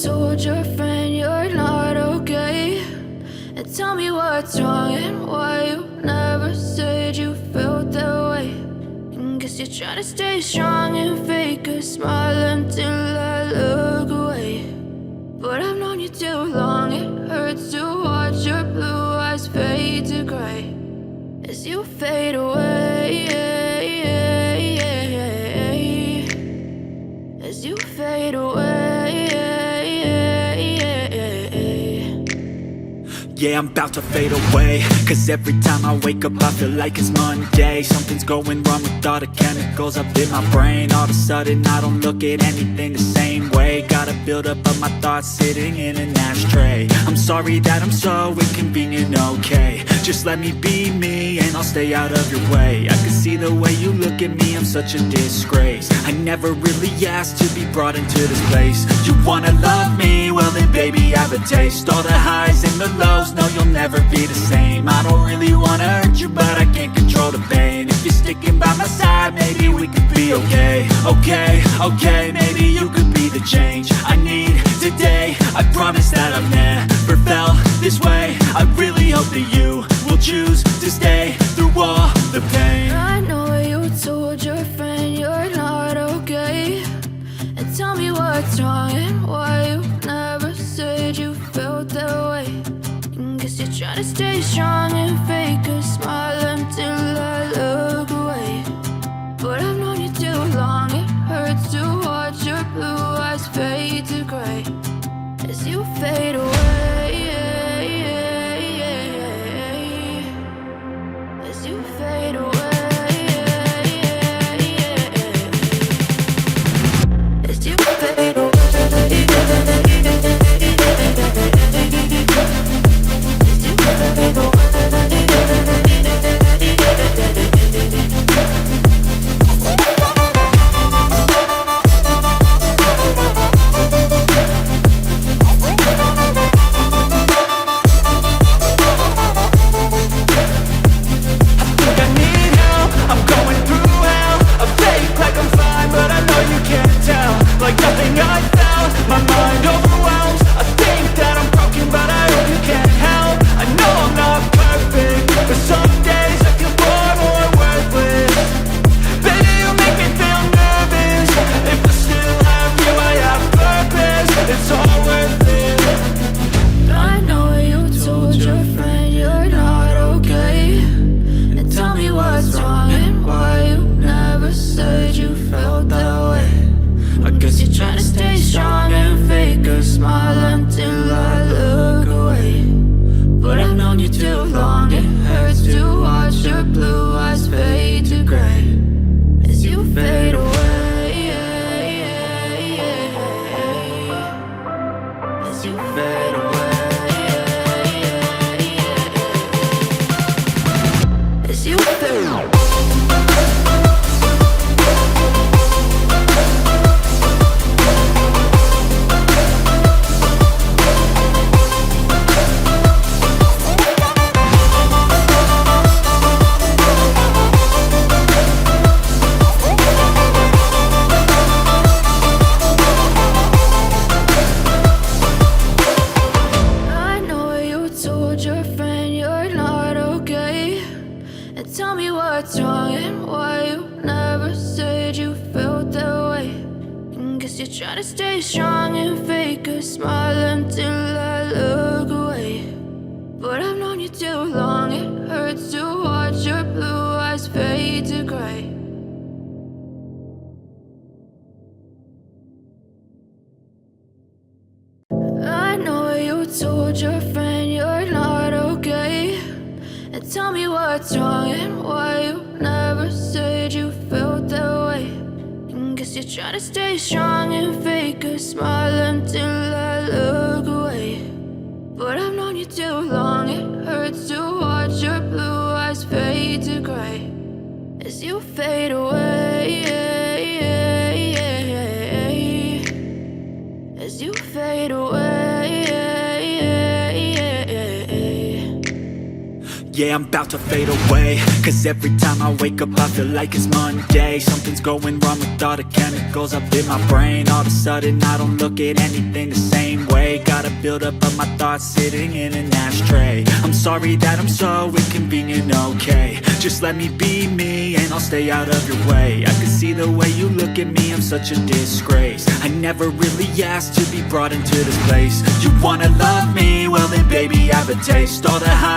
told your friend you're not okay. And tell me what's wrong and why you never said you felt that way. And guess you're trying to stay strong and fake a smile until I look away. But I've known you too long, it hurts to watch your blue eyes fade to gray as you fade away, as you fade away. Yeah, I'm about to fade away, cause every time I wake up I feel like it's Monday. Something's going wrong with all the chemicals up in my brain. All of a sudden I don't look at anything the same way. Got a buildup of my thoughts sitting in an ashtray. I'm sorry that I'm so inconvenient, okay. Just let me be me and I'll stay out of your way. I can see the way you look at me, I'm such a disgrace. I never really asked to be brought into this place. You wanna love me? Well then baby have a taste. All the highs and the lows, no you'll never be the same. I don't really wanna hurt you but I can't control the pain. If you're sticking by my side maybe we could be okay. Okay, maybe you could be the change I need today. I promise that I've never felt this way. I really hope that you will choose to stay through all the pain. I know you told your friend you're not okay. And tell me what's wrong and why you never said you felt that way. And guess you're trying to stay strong and fake a smile until I look away. But I've known you too long, it hurts to watch your blue eyes fade to gray as you fade away, as you fade away, as you fade away. Yeah, I'm about to fade away, cause every time I wake up I feel like it's Monday. Something's going wrong with all the chemicals up in my brain. All of a sudden I don't look at anything the same way. Gotta build up of my thoughts sitting in an ashtray. I'm sorry that I'm so inconvenient, okay. Just let me be me and I'll stay out of your way. I can see the way you look at me, I'm such a disgrace. I never really asked to be brought into this place. You wanna love me? Well then baby, have a taste. All the high